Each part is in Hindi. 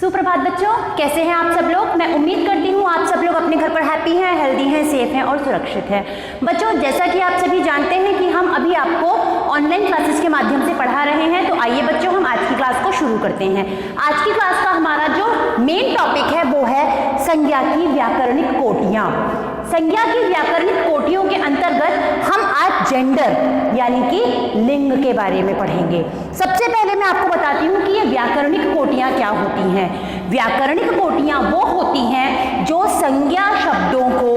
सुप्रभात बच्चों, कैसे हैं आप सब लोग। मैं उम्मीद करती हूँ आप सब लोग अपने घर पर हैप्पी हैं, हेल्दी हैं, सेफ हैं और सुरक्षित हैं। बच्चों, जैसा कि आप सभी जानते हैं कि हम अभी आपको ऑनलाइन क्लासेस के माध्यम से पढ़ा रहे हैं, तो आइए बच्चों हम आज की क्लास को शुरू करते हैं। आज की क्लास का हमारा जो मेन टॉपिक है वो है संज्ञा की व्याकरणिक कोटियाँ। संज्ञा की व्याकरणिक कोटियों के अंतर्गत हम आज जेंडर यानी कि लिंग के बारे में पढ़ेंगे। सबसे पहले मैं आपको बताती हूँ कि ये व्याकरणिक कोटियाँ क्या होती हैं। व्याकरणिक कोटियाँ वो होती हैं जो संज्ञा शब्दों को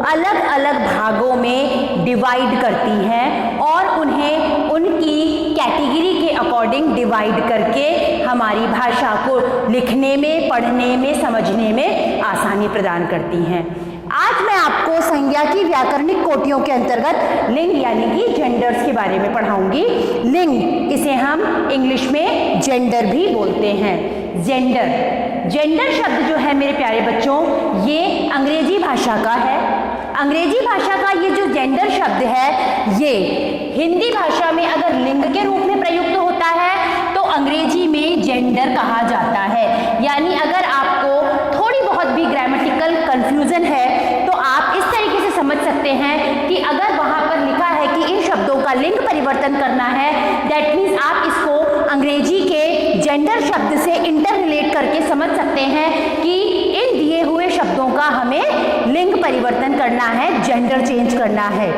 अलग अलग भागों में डिवाइड करती हैं और उन्हें उनकी कैटेगरी के अकॉर्डिंग डिवाइड करके हमारी भाषा को लिखने में, पढ़ने में, समझने में आसानी प्रदान करती हैं। आज मैं आपको संज्ञा की व्याकरणिक कोटियों के अंतर्गत लिंग यानी कि जेंडर्स के बारे में पढ़ाऊंगी। लिंग, इसे हम इंग्लिश में जेंडर भी बोलते हैं। जेंडर शब्द जो है मेरे प्यारे बच्चों, ये अंग्रेजी भाषा का है। अंग्रेजी भाषा का ये जो जेंडर शब्द है, ये हिंदी भाषा में अगर लिंग के रूप में प्रयुक्त होता है तो अंग्रेजी में जेंडर कहा जाता है। यानी अगर आपको थोड़ी बहुत भी ग्रामेटिकल कंफ्यूजन है तो आप इस तरीके से समझ सकते हैं कि अगर वहां पर लिखा है कि इन शब्दों का लिंग परिवर्तन करना है, दैट मीन्स आप इसको अंग्रेजी के जेंडर शब्द से इंटर रिलेट करके समझ सकते हैं कि इन दिए हुए शब्दों का हमें लिंग परिवर्तन करना है, जेंडर चेंज करना है।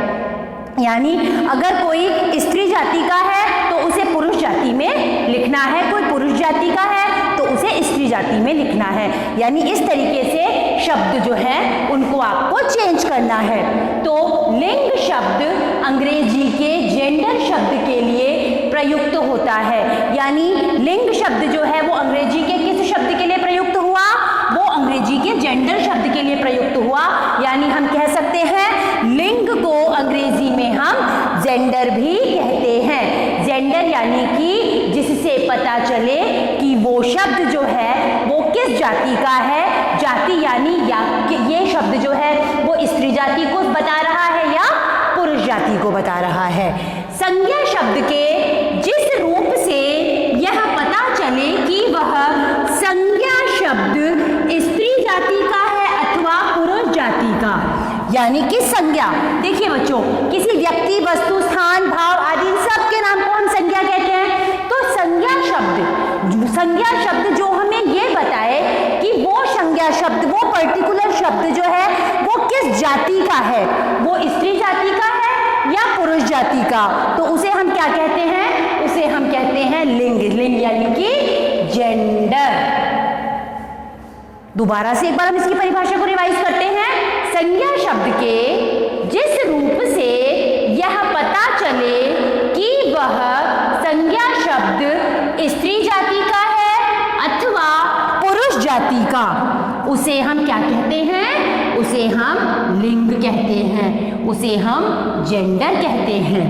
यानी अगर कोई स्त्री जाति का है तो उसे पुरुष जाति में लिखना है, कोई पुरुष जाति का है तो उसे स्त्री जाति में लिखना है। यानी इस तरीके से शब्द जो है उनको आपको चेंज करना है। तो लिंग शब्द अंग्रेजी के जेंडर शब्द के लिए प्रयुक्त होता है। यानी लिंग शब्द जो है वो अंग्रेजी के किस शब्द के लिए प्रयुक्त हुआ? वो अंग्रेजी के जेंडर शब्द के लिए प्रयुक्त हुआ। यानी हम कह सकते हैं लिंग को अंग्रेजी में हम जेंडर भी कहते हैं। जेंडर यानी कि जिससे पता चले कि वो शब्द जो है वो किस जाति का है। जाति यानी ये शब्द जो है वो स्त्री जाति को बता रहा है या पुरुष जाति को बता रहा है। संज्ञा शब्द के जिस रूप से यह पता चले कि वह संज्ञा शब्द स्त्री जाति का है अथवा पुरुष जाति का, यानी कि संज्ञा, देखिए बच्चों, किसी व्यक्ति, वस्तु, स्थान, भाव आदि इन सब के नाम को हम संज्ञा कहते हैं। तो संज्ञा शब्द जो हमें ये बताए कि वो संज्ञा शब्द, वो पर्टिकुलर शब्द जो है वो किस जाति का है, वो स्त्री जाति का है या पुरुष जाति का, तो उसे हम क्या कहते हैं? उसे हम कहते हैं लिंग। लिंग यानी कि जेंडर। दोबारा से एक बार हम इसकी परिभाषा को रिवाइज करते हैं। संज्ञा शब्द के जिस रूप से यह पता चले कि वह संज्ञा शब्द स्त्री जाति का है अथवा पुरुष जाति का, उसे हम क्या कहते हैं? उसे हम लिंग कहते हैं, उसे हम जेंडर कहते हैं।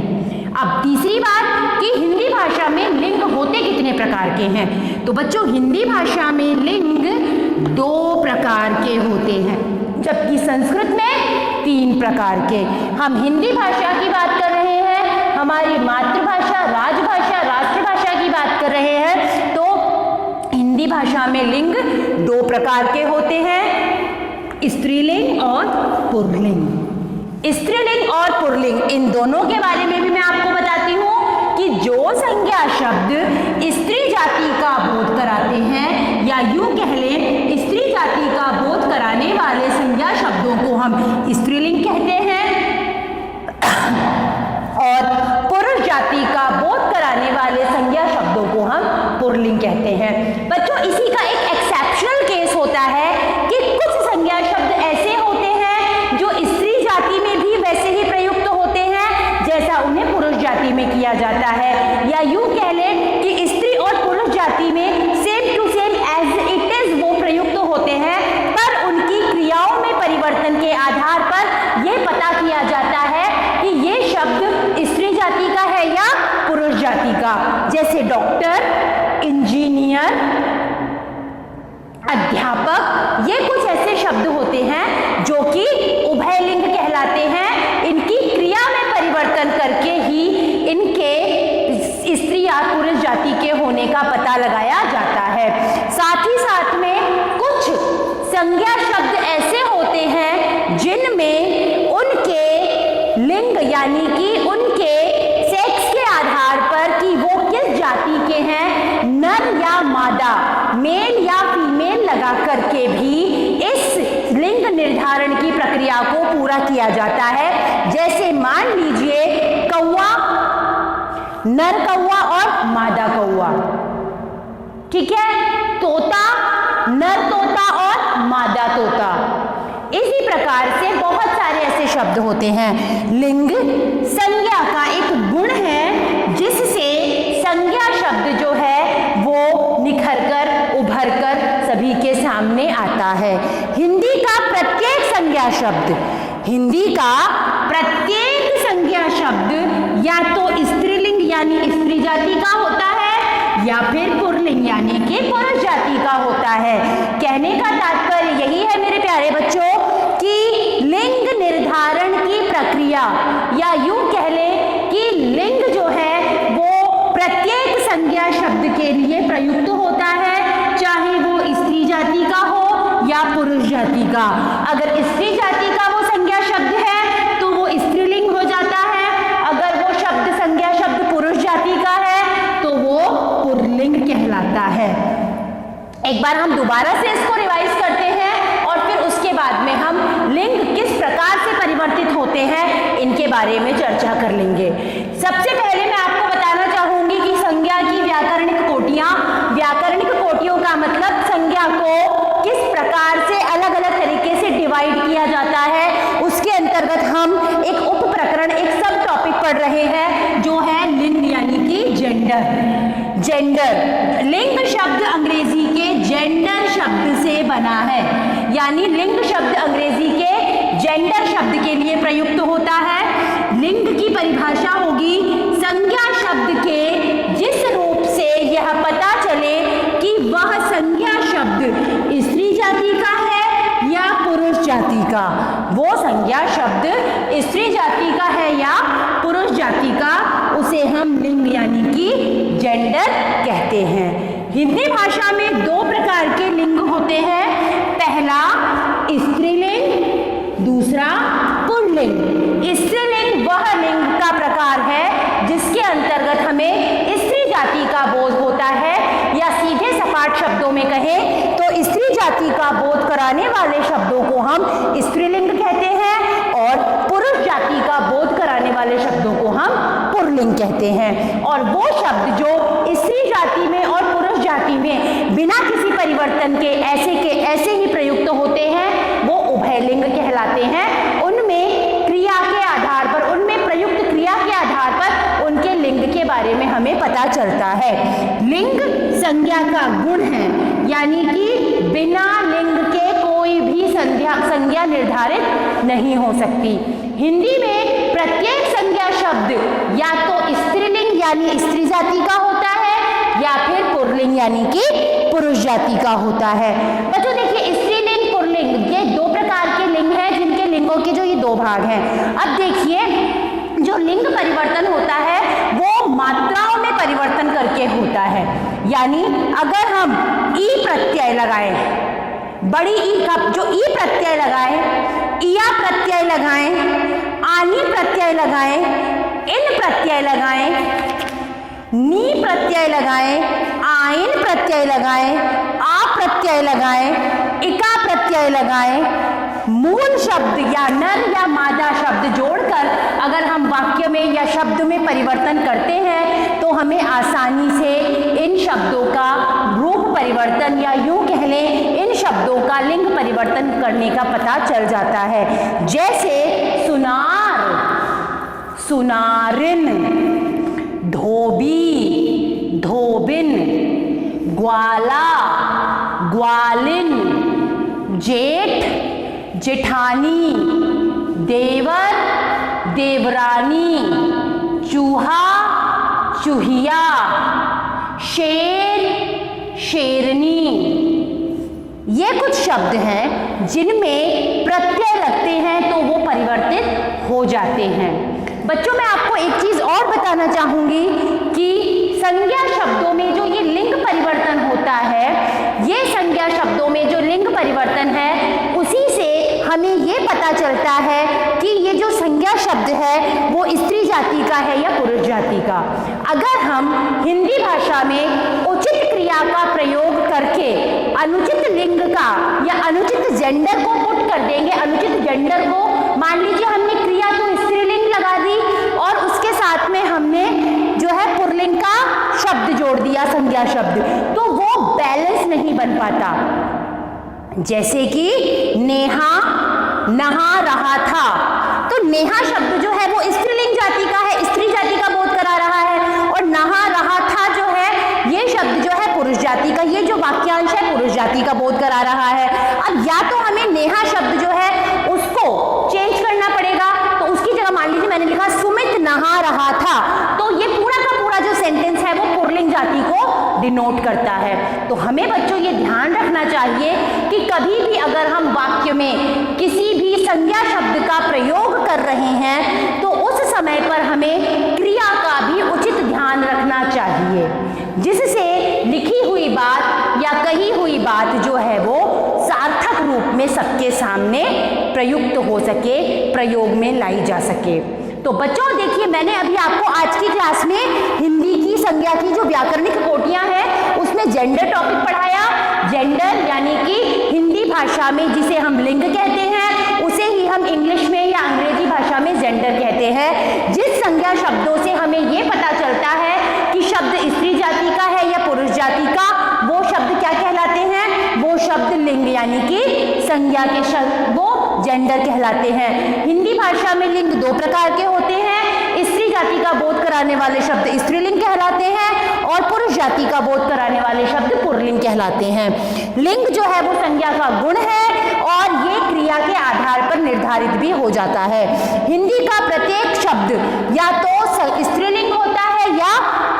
अब तीसरी बात कि हिंदी भाषा में लिंग होते कितने प्रकार के हैं। तो बच्चों, हिंदी भाषा में लिंग 2 प्रकार के होते हैं, जबकि संस्कृत में 3 प्रकार के। हम हिंदी भाषा की बात कर रहे हैं, हमारी मातृभाषा, राजभाषा, राष्ट्रभाषा की बात कर रहे हैं, तो हिंदी भाषा में लिंग 2 प्रकार के होते हैं, स्त्रीलिंग और पुल्लिंग। स्त्रीलिंग और पुल्लिंग, इन दोनों के बारे में भी मैं आपको बताती हूँ कि जो संज्ञा शब्द स्त्री जाति का बोध कराते हैं, या यूं कह लें स्त्री जाति का बोध कराने वाले संज्ञा शब्दों को हम स्त्रीलिंग कहते हैं और पुरुष जाति का बोध कराने वाले संज्ञा शब्दों को हम पुल्लिंग कहते हैं। बच्चों, इसी का एक एक्सेप्शनल केस होता है कि कुछ संज्ञा शब्द ऐसे होते हैं जो स्त्री जाति में भी वैसे ही प्रयुक्त होते हैं जैसा उन्हें पुरुष जाति में किया जाता है, या यूं कह लें कि स्त्री और पुरुष जाति में same to same as it is वो प्रयुक्त होते हैं, पर उनकी क्रियाओं में परिवर्तन के आधार पर यह पता किया जाता है कि ये शब्द स्त्री जाति का है या पुरुष जाति का। जैसे डॉक्टर, इंजीनियर, अध्यापक, ये कुछ ऐसे शब्द होते हैं जो कि उभयलिंग कहलाते हैं। इनकी क्रिया में परिवर्तन करके ही स्त्री या पुरुष जाति के होने का पता लगाया जाता है। साथ ही साथ में कुछ संज्ञा शब्द ऐसे होते हैं जिनमें उनके लिंग यानी कि उनके सेक्स के आधार पर कि वो किस जाति के हैं, नर या मादा, मेल या फीमेल लगा करके भी इस लिंग निर्धारण की प्रक्रिया को पूरा किया जाता है। जैसे मान लीजिए कौवा, नर कौवा और मादा कौवा, ठीक है, तोता, नर तोता और मादा तोता। इसी प्रकार से बहुत सारे ऐसे शब्द होते हैं। लिंग संज्ञा का एक गुण है जिससे संज्ञा शब्द जो है वो निखर कर उभर कर सभी के सामने आता है। हिंदी का प्रत्येक संज्ञा शब्द, हिंदी का प्रत्येक संज्ञा शब्द या तो स्त्रीलिंग यानी स्त्री जाति का होता है या फिर पुल्लिंग यानी कि पुरुष जाति का होता है। कहने का तात्पर्य यही है मेरे प्यारे बच्चों कि लिंग निर्धारण की प्रक्रिया या यूं कह लें कि लिंग जो है वो प्रत्येक संज्ञा शब्द के लिए प्रयुक्त होता है, चाहे वो स्त्री जाति का हो या पुरुष जाति का। अगर स्त्री जाति का वो संज्ञा शब्द है तो वो स्त्रीलिंग हो जाता है, अगर वो शब्द संज्ञा शब्द पुरुष जाति का है तो वो पुल्लिंग कहलाता है। एक बार हम दोबारा से इसको रिवाइज करते हैं और फिर उसके बाद में हम लिंग किस प्रकार से परिवर्तित होते हैं इनके बारे में चर्चा कर लेंगे। सबसे पहले मैं आपको बताना चाहूंगी कि संज्ञा की व्याकरणिक कोटियां, व्याकरणिक कोटियों का मतलब संज्ञा को किस प्रकार से अलग अलग तरीके से डिवाइड किया जाता है। उसके अंतर्गत हम एक उप प्रकरण, एक सब टॉपिक पढ़ रहे हैं जो है लिंग यानी कि जेंडर। जेंडर लिंग शब्द अंग्रेजी के जेंडर शब्द से बना है, यानी लिंग शब्द अंग्रेजी के जेंडर शब्द के लिए प्रयुक्त होता है। लिंग की परिभाषा होगी संज्ञा शब्द के जिस रूप से यह पता चले कि वह संज्ञा शब्द स्त्री जाति का है या पुरुष जाति का। वो संज्ञा शब्द स्त्री जाति का है या पुरुष जाति का, उसे हम लिंग यानी कि जेंडर कहते हैं। हिंदी भाषा में दो प्रकार के लिंग होते हैं, पहला स्त्रीलिंग, दूसरा पुल्लिंग। स्त्रीलिंग वह लिंग का प्रकार है जिसके अंतर्गत हमें स्त्री जाति का बोध होता है, या सीधे सपाट शब्दों में कहें तो स्त्री जाति का बोध कराने वाले शब्दों को हम स्त्रीलिंग कहते हैं और पुरुष जाति का बोध कराने वाले शब्दों को हम पुल्लिंग कहते हैं। और वो शब्द जो स्त्री जाति में और पुरुष जाति में बिना किसी परिवर्तन के ऐसे ही प्रयुक्त होते हैं वो उभयलिंग कहलाते हैं। उनमें क्रिया के आधार पर, उनमें प्रयुक्त क्रिया के आधार पर उनके लिंग के बारे में हमें पता चलता है। लिंग संज्ञा का गुण है, यानी कि बिना लिंग के कोई भी संज्ञा निर्धारित नहीं हो सकती। हिंदी में प्रत्येक संज्ञा शब्द या तो स्त्रीलिंग यानी स्त्री जाति का होता है या फिर पुल्लिंग यानी कि पुरुष जाति का होता है। बच्चों देखिए, स्त्रीलिंग पुल्लिंग ये दो प्रकार के लिंग हैं जिनके लिंगों के जो ये दो भाग हैं। अब देखिए, जो लिंग परिवर्तन होता है वो मात्राओं में परिवर्तन करके होता है, यानी अगर हम ई प्रत्यय लगाएं, बड़ी ई का जो ई प्रत्यय लगाएं, इया प्रत्यय लगाएं, आनी प्रत्यय लगाएं, इन प्रत्यय लगाएं, नी प्रत्यय लगाएं, आइन प्रत्यय लगाएं, आ प्रत्यय लगाएं, इका प्रत्यय लगाएं, मूल शब्द या नर या मादा शब्द जोड़कर अगर हम वाक्य में या शब्द में परिवर्तन करते हैं तो हमें आसानी से इन शब्दों का रूप परिवर्तन या यूं कह लें इन शब्दों का लिंग परिवर्तन करने का पता चल जाता है। जैसे सुनार, सुनारिन, धोबी, धोबिन, ग्वाला, ग्वालिन, जेठ, जेठानी, देवर, देवरानी, चूहा, चूहिया, शेर, शेरनी। ये कुछ शब्द हैं जिनमें प्रत्यय लगते हैं तो वो परिवर्तित हो जाते हैं। बच्चों, मैं आपको एक चीज और बताना चाहूंगी कि संज्ञा शब्दों में जो ये लिंग परिवर्तन होता है, ये संज्ञा शब्दों में जो लिंग परिवर्तन है, उसी से हमें ये पता चलता है कि ये जो संज्ञा शब्द है वो स्त्री जाति का है या पुरुष जाति का। अगर हम हिंदी भाषा में उचित क्रिया का प्रयोग करके अनुचित लिंग का या अनुचित जेंडर को पुट कर देंगे, अनुचित जेंडर को, मान लीजिए हमने क्रिया तो स्त्रीलिंग लगा दी और उसके साथ में हमने जो है पुल्लिंग का शब्द जोड़ दिया, संज्ञा शब्द, तो वो बैलेंस नहीं बन पाता। जैसे कि नेहा नहा रहा था, तो नेहा शब्द जो है वो स्त्रीलिंग जाति का है, स्त्री जाति का बोध करा रहा है, और नहा रहा था जो है ये शब्द जो है पुरुष जाति का, ये जो वाक्यांश है पुरुष जाति का बोध करा रहा है। अब या तो हमें नेहा शब्द जो है उसको चेंज करना पड़ेगा, तो उसकी जगह मान लीजिए मैंने लिखा सुमित नहा रहा था, तो ये पूरा का पूरा जो सेंटेंस है वो पुल्लिंग जाति को डिनोट करता है। तो हमें बच्चों ये ध्यान रखना चाहिए कि कभी भी अगर हम वाक्य में किसी भी संज्ञा शब्द का प्रयोग कर रहे हैं तो उस समय पर हमें क्रिया का भी उचित ध्यान रखना चाहिए, जिससे लिखी हुई बात या कही हुई बात जो है वो सार्थक रूप में सबके सामने प्रयुक्त हो सके, प्रयोग में लाई जा सके। तो बच्चों देखिए, मैंने अभी आपको आज की क्लास में हिंदी की संज्ञा की जो व्याकरणिक कोटियां हैं उसमें जेंडर टॉपिक पढ़ाया। जेंडर यानी कि हिंदी भाषा में जिसे हम लिंग कहते हैं उसे ही हम इंग्लिश में या अंग्रेजी भाषा में जेंडर कहते हैं। जिस संज्ञा शब्दों से हमें ये पता चलता है कि शब्द स्त्री जाति का है या पुरुष जाति का, वो शब्द क्या कहलाते हैं? वो शब्द लिंग यानी कि संज्ञा के शब्द वो जेंडर कहलाते हैं। हिंदी भाषा में लिंग दो प्रकार के होते हैं, स्त्री जाति का बोध कराने वाले शब्द स्त्रीलिंग कहलाते हैं और पुरुष जाति का बोध कराने वाले शब्द पुल्लिंग कहलाते हैं। लिंग जो है वो संज्ञा का गुण है और ये क्रिया के आधार पर निर्धारित भी हो जाता है। हिंदी का प्रत्येक शब्द या तो स्त्रीलिंग होता है या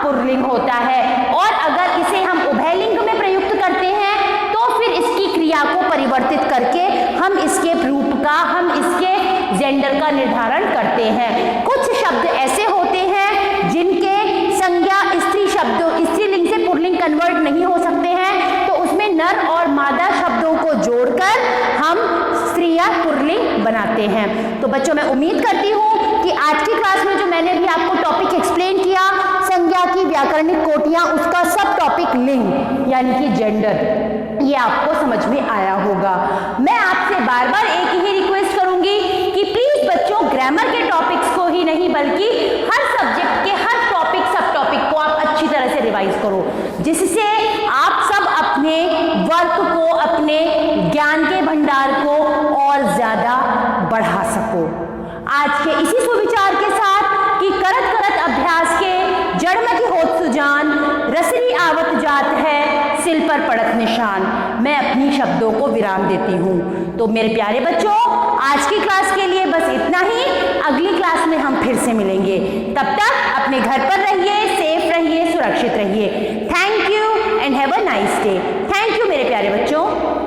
पुल्लिंग होता है, और अगर इसे हम उभयलिंग में प्रयुक्त करते हैं तो फिर इसकी क्रिया को परिवर्तित करके हम इसके रूप का, हम इसके जेंडर का निर्धारण करते हैं। कुछ शब्द ऐसे होते हैं जिनके संज्ञा स्त्री शब्दों, स्त्रीलिंग से पुल्लिंग कन्वर्ट नहीं हो सकते हैं, तो उसमें नर और मादा शब्दों को जोड़कर हम स्त्री या पुल्लिंग बनाते हैं। तो बच्चों मैं उम्मीद करती हूँ कि आज की क्लास में जो मैंने भी आपको टॉपिक एक्सप्लेन किया संज्ञा की व्याकरणिक कोटियां, उसका सब टॉपिक लिंग यानी कि जेंडर, ये आपको समझ में आया होगा। मैं आपसे बार बार एक ही रिक्वेस्ट करूंगी कि प्लीज बच्चों ग्रामर के टॉपिक्स को ही नहीं बल्कि हर सब्जेक्ट के हर टॉपिक सब टॉपिक को आप अच्छी तरह से रिवाइज करो, जिससे आप सब अपने वर्क को, अपने ज्ञान के भंडार को और ज्यादा बढ़ा सको। आज के इसी सुविचार के साथ कि करत करत अभ्यास के जड़मति होत सुजान, रसरी आवत जात है सिल पर पड़त निशान, मैं अपनी शब्दों को विराम देती हूँ। तो मेरे प्यारे बच्चों आज की क्लास के लिए बस इतना ही, अगली क्लास में हम फिर से मिलेंगे। तब तक अपने घर पर रहिए, सेफ रहिए, सुरक्षित रहिए। Thank you and have a nice day. Thank you मेरे प्यारे बच्चों।